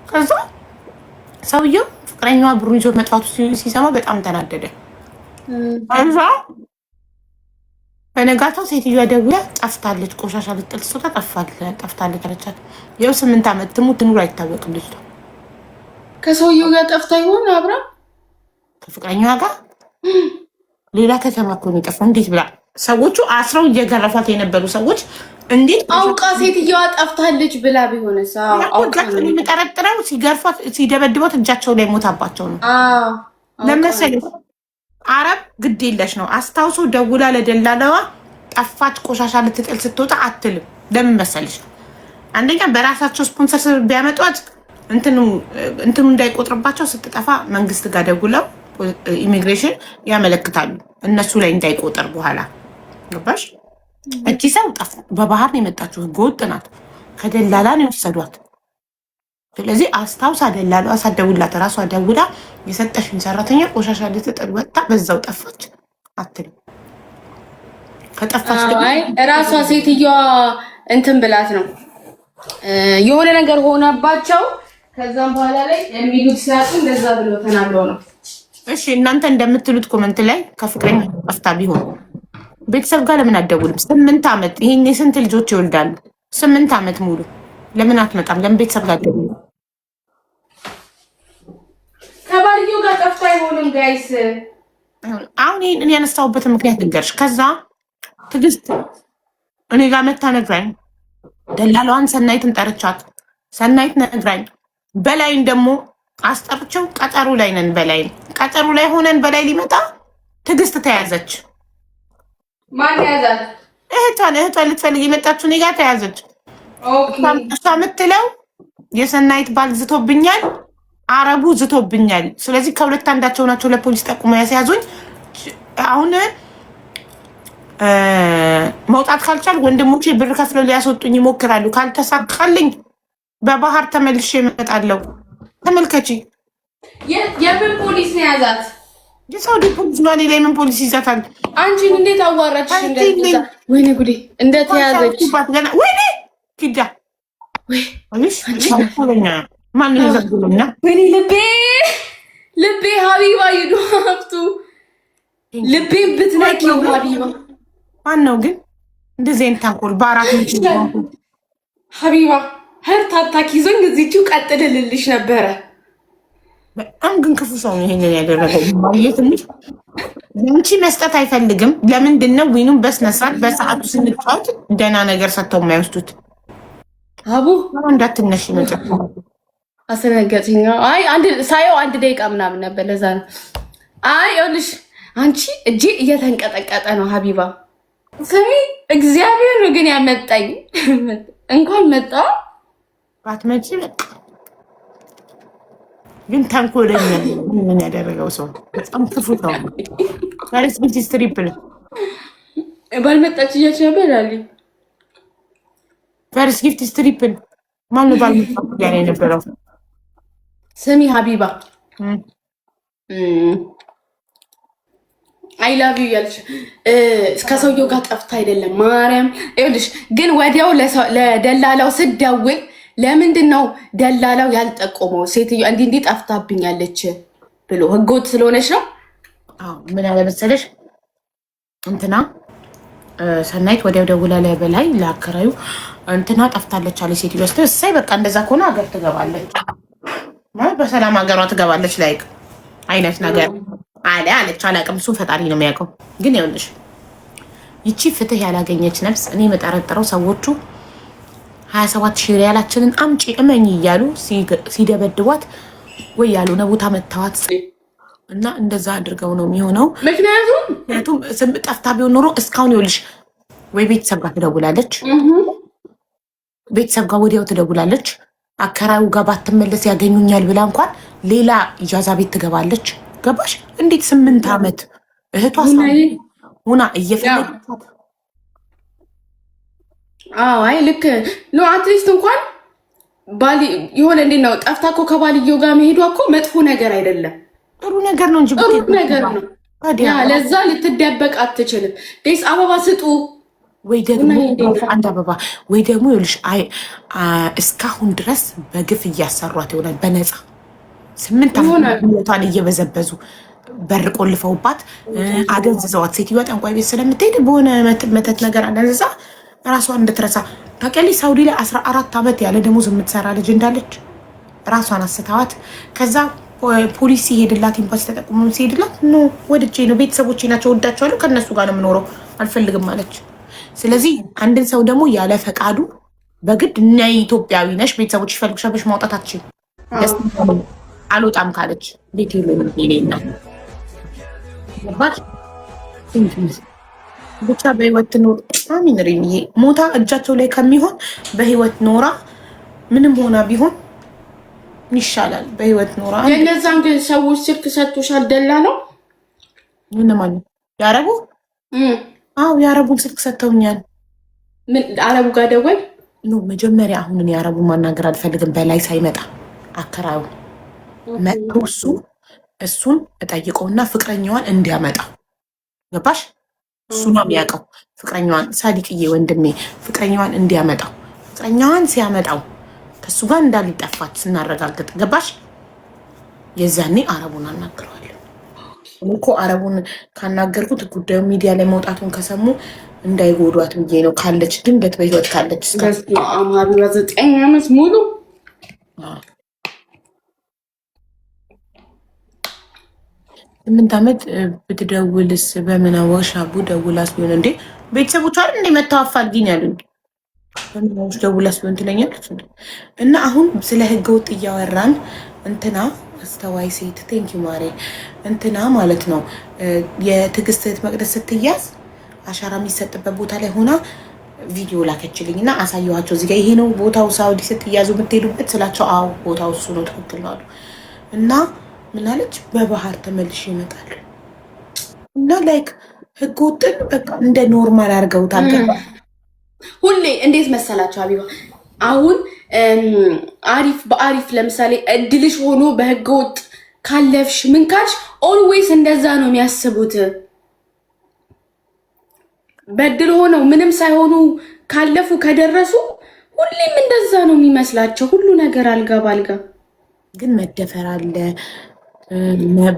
ከዛ ሰውየው ፍቅረኛዋ ብሩን ይዞት መጥፋቱ ሲሰማ በጣም ተናደደ። ከዛ በነጋታው ሴትዮዋ ደውላ ጠፍታለች፣ ቆሻሻ ልጥል ስትወጣ ጠፍታለች አለቻት። ያው 8 ዓመት ትሙት ትኑር አይታወቅም ልጅቷ። ከሰውየው ጋር ጠፍታ ይሆን አብራ ከፍቅረኛዋ ጋር ሌላ ከተማ እኮ ነው የጠፋው። እንዴት ብላ ሰዎቹ አስረው እየገረፏት የነበሩ ሰዎች እንዴት አውቃ ሴትዮዋ ጠፍታለች ብላ ቢሆንስ? አውቃ ነው የሚጠረጥረው። ሲገርፏት ሲደበድቧት እጃቸው ላይ ሞታባቸው ነው ለመሰለኝ። አረብ ግድ የለሽ ነው አስታውሶ ደውላ ለደላለዋ ጠፋች ቆሻሻ ልትጥል ስትወጣ አትልም። ለምን መሰለሽ? አንደኛ በራሳቸው ስፖንሰር ቢያመጧት እንትኑ እንዳይቆጥርባቸው ስትጠፋ መንግስት ጋር ደውለው ኢሚግሬሽን ያመለክታሉ እነሱ ላይ እንዳይቆጠር በኋላ ገባሽ? እቺ ሰው በባህር ነው የመጣችው፣ ህገወጥ ናት። ከደላላ ነው የወሰዷት። ስለዚህ አስታውሳ ደላላ አሳደውላት ራሷ ደውላ የሰጠሽኝ ሰራተኛ ቆሻሻ ልትጥል ወጣ በዛው ጠፋች አትልም። ከጠፋች ራሷ ሴትዮዋ እንትን ብላት ነው የሆነ ነገር ሆነባቸው። ከዛም በኋላ ላይ የሚሉት ሲያጡ እንደዛ ብሎ ተናግረው ነው። እሺ እናንተ እንደምትሉት ኮመንት ላይ ከፍቅረኛ ጠፍታ ቢሆን ቤተሰብ ጋር ለምን አትደውልም? 8 ዓመት ይሄን የስንት ልጆች ይወልዳሉ? 8 ዓመት ሙሉ ለምን አትመጣም? ለምን ቤተሰብ ጋር አትደውልም? ከባልየው ጋር ጠፍታ አይሆንም ጋይስ። አሁን ይሄን ያነሳሁበትን ምክንያት ልንገርሽ። ከዛ ትዕግስት እኔ ጋር መታ ነግራኝ፣ ደላላዋን ሰናይትን ጠርቻት፣ ሰናይት ነግራኝ፣ በላይን ደግሞ አስጠርቸው ቀጠሩ ላይ ነን። በላይን ቀጠሩ ላይ ሆነን በላይ ሊመጣ ትዕግስት ተያዘች። ማን ያዛት? እህቷን ልትፈልግ የመጣችው እኔ ጋር ተያዘች። እሷ የምትለው የሰናይት ባል ዝቶብኛል፣ አረቡ ዝቶብኛል። ስለዚህ ከሁለት አንዳቸው ናቸው ለፖሊስ ጠቁሞ ያስያዙኝ። አሁን መውጣት ካልቻል ወንድሞቼ ብር ከፍለው ሊያስወጡኝ ይሞክራሉ። ካልተሳካልኝ በባህር ተመልሼ እመጣለሁ። ተመልከቺ። የምን ፖሊስ ነው ያዛት? የሳውዲ ፖሊስ ነው። ሌላ የምን ፖሊስ ይዛታል? አንቺን እንዴት አዋራችሽ? እንደዛ ወይኔ ጉዴ! እንደተያዘች ወይኔ ኪዳ ማን ይዘግሉና ወይኔ ልቤ ሀቢባ ይዱ ሀብቱ ልቤ ብትነቂው ሀቢባ ማን ነው ግን እንደዚህ አይነት ታንኮል በአራት ሀቢባ ሀርት አታክ ይዞኝ እዚችው ቀጥልልልሽ ነበረ። በጣም ግን ክፉ ሰው ነው ይሄንን ያደረገው። ትንሽ ለአንቺ መስጠት አይፈልግም። ለምንድን ነው ዊኑን በስነስርዓት በሰዓቱ ስንጫወት ደህና ነገር ሰጥተው የማይወስዱት? አቡ እንዳትነሽ መጨፍ አስረገጥኛ። አይ ሳየው 1 ደቂቃ ምናምን ነበር። ለዛ ነው። አይ ይኸውልሽ አንቺ እጄ እየተንቀጠቀጠ ነው ሀቢባ። ስሚ እግዚአብሔር ነው ግን ያመጣኝ። እንኳን መጣ ባትመጪ ግን ተንኮለኛ ምን ያደረገው ሰው በጣም ክፉ ሰው ነው። ጋርስ ቢት ስትሪፕል ባልመጣች እያች ነበር አለ ፈርስ ጊፍት ስትሪፕል ማን ነው ባልመጣች ያለ የነበረው? ስሚ ሀቢባ አይ ላቭ ዩ ያልሽ ከሰውየው ጋር ጠፍታ አይደለም ማርያም። ይኸውልሽ ግን ወዲያው ለደላላው ስደውል ለምንድን ነው ደላላው ያልጠቆመው? ሴትዮ እንዲህ ጠፍታብኛለች ብሎ ህገወጥ ስለሆነች ነው። ምን አለ መሰለሽ እንትና ሰናይት ወዲያው ደውላ ላይ በላይ ለአከራዩ እንትና ጠፍታለች አለ ሴትዮ። እሰይ በቃ እንደዛ ከሆነ ሀገር ትገባለች ማለት በሰላም ሀገሯ ትገባለች ላይክ አይነት ነገር አለ አለች። አላውቅም እሱን ፈጣሪ ነው የሚያውቀው። ግን ይኸውልሽ ይቺ ፍትህ ያላገኘች ነፍስ እኔ የምጠረጥረው ሰዎቹ 27,000 ሪያላችንን አምጪ እመኝ እያሉ ሲደበድቧት ወይ ያልሆነ ቦታ መታወት እና እንደዛ አድርገው ነው የሚሆነው። ምክንያቱም ስም ጠፍታ ቢሆን ኖሮ እስካሁን ይኸውልሽ ወይ ቤተሰብ ጋር ትደውላለች፣ ቤተሰብ ጋር ወዲያው ትደውላለች። አከራዩ ጋር ባትመለስ ያገኙኛል ብላ እንኳን ሌላ ኢጃዛ ቤት ትገባለች። ገባሽ? እንዴት 8 ዓመት እህቷ ሁና እየፈለገቻት አይ ልክ ነው። አትሊስት እንኳን ባሊ የሆነ እንዴት ነው ጠፍታ እኮ ከባልየው ጋር መሄዷ እኮ መጥፎ ነገር አይደለም፣ ጥሩ ነገር ነው እንጂ ጥሩ ነገር ነው። ለዛ ልትደበቅ አትችልም። ዴስ አበባ ስጡ ወይ ደግሞ አንድ አበባ ወይ ደግሞ ይኸውልሽ እስካሁን ድረስ በግፍ እያሰሯት ይሆናል በነፃ 8 ዓመቷን እየበዘበዙ በር ቆልፈውባት አደንዝዘዋት ሴትዮዋ ጠንቋይ ቤት ስለምትሄድ በሆነ መተት ነገር አደንዝዛ ራሷን እንድትረሳ ታውቂያለሽ። ሳውዲ ላይ 14 ዓመት ያለ ደሞዝ የምትሰራ ልጅ እንዳለች ራሷን አስተዋት። ከዛ ፖሊስ ሲሄድላት ኤምባሲ ተጠቁሞ ሲሄድላት ኖ ወድጄ ነው ቤተሰቦቼ ናቸው ወዳቸዋለሁ ከእነሱ ጋር ነው የምኖረው አልፈልግም አለች። ስለዚህ አንድን ሰው ደግሞ ያለ ፈቃዱ በግድ እና ኢትዮጵያዊ ነሽ ቤተሰቦች ይፈልግሻል ማውጣት አትችይም አልወጣም ካለች ቤት ይሉኝና ብቻ በህይወት ኖር አሚን ሪንዬ ሞታ እጃቸው ላይ ከሚሆን በህይወት ኖራ ምንም ሆና ቢሆን ይሻላል። በህይወት ኖራ የነዛን ግን ሰዎች ስልክ ሰጥቶሻል ደላ ነው ምን ማለት ያረቡ? አዎ ያረቡን ስልክ ሰጥተውኛል። ምን አረቡ ጋር ደወል ነው መጀመሪያ አሁን ያረቡን ማናገር አልፈልግም በላይ ሳይመጣ አከራዩ መጥቶ እሱን እጠይቀውና ፍቅረኛዋን እንዲያመጣ ገባሽ? እሱ ነው የሚያውቀው ፍቅረኛዋን ሳዲቅዬ ወንድሜ ፍቅረኛዋን እንዲያመጣው ፍቅረኛዋን ሲያመጣው ከሱ ጋር እንዳልጠፋች ስናረጋግጥ ገባሽ? የዛኔ አረቡን አናግረዋለሁ። እኮ አረቡን ካናገርኩት ጉዳዩ ሚዲያ ላይ መውጣቱን ከሰሙ እንዳይጎዷት ብዬ ነው። ካለች ድንገት በህይወት ካለች አማሪ 9 ዓመት ሙሉ 8 ዓመት ብትደውልስ በምን አወቅሽ? አቡ ደውላስ ቢሆን እንዴ ቤተሰቦቿ አይደል እንደ መታወፋልኝ ያሉኝ በምን አወቅሽ ደውላስ ቢሆን ትለኛለች። እና አሁን ስለ ህገ ወጥ እያወራን እንትና አስተዋይ ሴት ቴንኪው ማሬ እንትና ማለት ነው የትዕግስት መቅደስ ስትያዝ አሻራ የሚሰጥበት ቦታ ላይ ሆና ቪዲዮ ላከችልኝ እና አሳየኋቸው። እዚህ ጋር ይሄ ነው ቦታው ሳውዲ ስትያዙ የምትሄዱበት ስላቸው አዎ ቦታው እሱ ነው ትክክል ነው አሉ። እና ምናለች በባህር ተመልሼ ይመጣሉ እና ላይክ ህገ ወጥን በቃ እንደ ኖርማል አድርገውታል። ሁሌ እንዴት መሰላቸው አቢባ አሁን አሪፍ በአሪፍ ለምሳሌ እድልሽ ሆኖ በህገ ወጥ ካለፍሽ ምን ካልሽ ኦልዌይስ እንደዛ ነው የሚያስቡት። በድል ሆነው ምንም ሳይሆኑ ካለፉ ከደረሱ ሁሌም እንደዛ ነው የሚመስላቸው። ሁሉ ነገር አልጋ ባልጋ ግን መደፈር አለ፣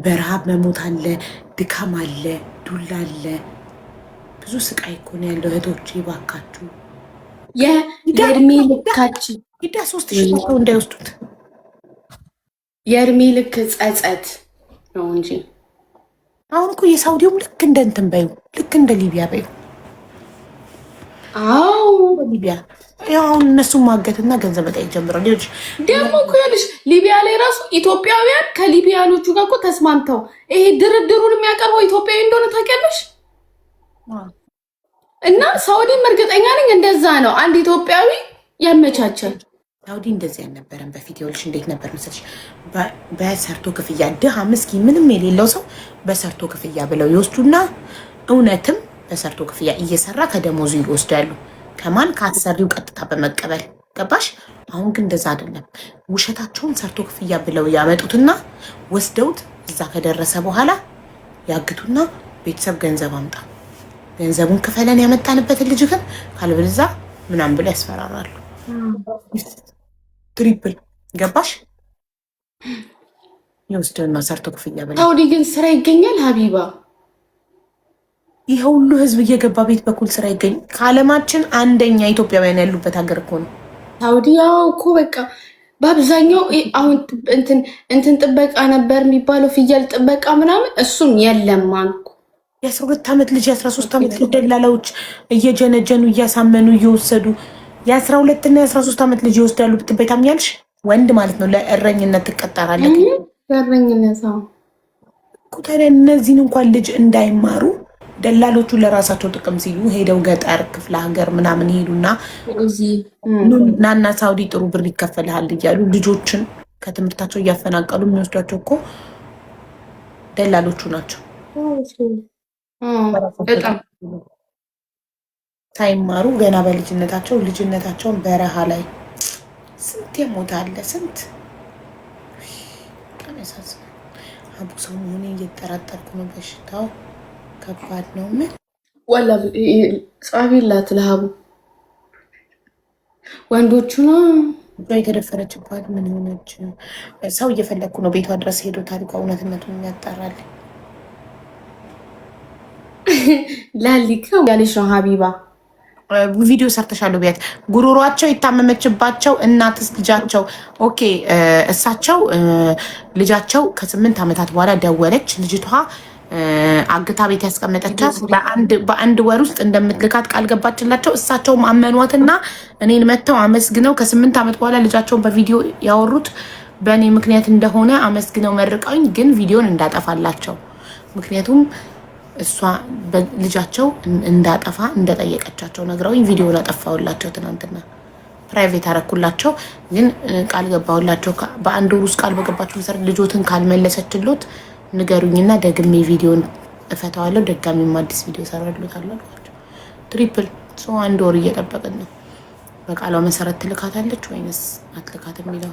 በረሃብ መሞት አለ፣ ድካም አለ፣ ዱላ አለ። ብዙ ስቃይ እኮ ነው ያለው። እህቶቼ ባካችሁ የእድሜ ልካችን ሂዳ 3000 ሰው እንዳይወስዱት የእድሜ ልክ ጸጸት ነው እንጂ አሁን እኮ የሳውዲውም ልክ እንደ እንትን በዩ ልክ እንደ ሊቢያ በዩ አዎ ሊቢያ ያው እነሱን ማገትና ገንዘብ መጠየቅ ጀምረው ልጅ ደግሞ እኮ ያለሽ ሊቢያ ላይ ራሱ ኢትዮጵያውያን ከሊቢያኖቹ ጋር እኮ ተስማምተው ይሄ ድርድሩን የሚያቀርበው ኢትዮጵያዊ እንደሆነ ታውቂያለሽ። እና ሳውዲም እርግጠኛ ነኝ እንደዛ ነው። አንድ ኢትዮጵያዊ ያመቻቸል። ሳውዲ እንደዚህ አልነበረም በፊት። ይኸውልሽ እንዴት ነበር መሰለሽ በሰርቶ ክፍያ ድሃ ምስኪን ምንም የሌለው ሰው በሰርቶ ክፍያ ብለው ይወስዱና እውነትም በሰርቶ ክፍያ እየሰራ ከደሞዙ ይወስዳሉ። ከማን ካሰሪው ቀጥታ በመቀበል ገባሽ? አሁን ግን እንደዛ አይደለም። ውሸታቸውን ሰርቶ ክፍያ ብለው ያመጡትና ወስደውት እዛ ከደረሰ በኋላ ያግቱና ቤተሰብ ገንዘብ አምጣ ገንዘቡን ክፈለን ያመጣንበትን ልጅ ግን ካልብልዛ ምናምን ብለው ያስፈራራሉ። ትሪፕል ገባሽ? ይወስደውና ሰርቶ ክፍያ ብለው ሳውዲ ግን ስራ ይገኛል ሀቢባ። ይሄ ሁሉ ህዝብ እየገባ ቤት በኩል ስራ ይገኝ። ከዓለማችን አንደኛ ኢትዮጵያውያን ያሉበት ሀገር እኮ ነው ሳውዲ። ያው እኮ በቃ በአብዛኛው አሁን እንትን ጥበቃ ነበር የሚባለው ፍየል ጥበቃ ምናምን እሱም የለም አልኩ። የ12 ዓመት ልጅ የ13 ዓመት ልጅ ደላላዎች እየጀነጀኑ እያሳመኑ እየወሰዱ የ12 እና የ13 ዓመት ልጅ ይወስዳሉ። ብትበይ ታምኛለሽ? ወንድ ማለት ነው። ለእረኝነት ትቀጠራለህ። ለእረኝነት ታዲያ እነዚህን እንኳን ልጅ እንዳይማሩ ደላሎቹ ለራሳቸው ጥቅም ሲሉ ሄደው ገጠር ክፍለ ሀገር ምናምን ሄዱና ናና ሳውዲ ጥሩ ብር ይከፈልሃል እያሉ ልጆችን ከትምህርታቸው እያፈናቀሉ የሚወስዷቸው እኮ ደላሎቹ ናቸው። ሳይማሩ ገና በልጅነታቸው ልጅነታቸውን በረሃ ላይ ስንት የሞት አለ ስንት አቡ ሰው መሆኔ እየጠራጠርኩ ነው። በሽታው ከባድ ነው። ምን ወላ ጻቢላት ለሀቡ ወንዶቹ ነው የተደፈረችባት ምን ሆነች? ሰው እየፈለግኩ ነው ቤቷ ድረስ ሄዶ ታሪኳ እውነትነቱን ያጣራል። ላሊከው ያለሽ ነው ሀቢባ ቪዲዮ ሰርተሻለሁ ቢያት ጉሮሯቸው የታመመችባቸው እናትስ ልጃቸው ኦኬ እሳቸው ልጃቸው ከ8 ዓመታት በኋላ ደወለች። ልጅቷ አግታ ቤት ያስቀመጠቻት በአንድ ወር ውስጥ እንደምትልካት ቃል ገባችላቸው። እሳቸውም አመኗትና እኔን መጥተው አመስግነው ከ8 ዓመት በኋላ ልጃቸውን በቪዲዮ ያወሩት በእኔ ምክንያት እንደሆነ አመስግነው መርቀውኝ፣ ግን ቪዲዮን እንዳጠፋላቸው ምክንያቱም እሷ ልጃቸው እንዳጠፋ እንደጠየቀቻቸው ነግረውኝ ቪዲዮን አጠፋውላቸው። ትናንትና ፕራይቬት አረኩላቸው፣ ግን ቃል ገባውላቸው በአንድ ወር ውስጥ ቃል በገባቸው መሰረት ልጆትን ካልመለሰችሎት ንገሩኝና ደግሜ ቪዲዮን እፈታዋለሁ፣ ደጋሚም አዲስ ቪዲዮ ሰራሉታለሁ አልኳቸው። ትሪፕል አንድ ወር እየጠበቅን ነው። በቃሏ መሰረት ትልካታለች ወይንስ አትልካት የሚለው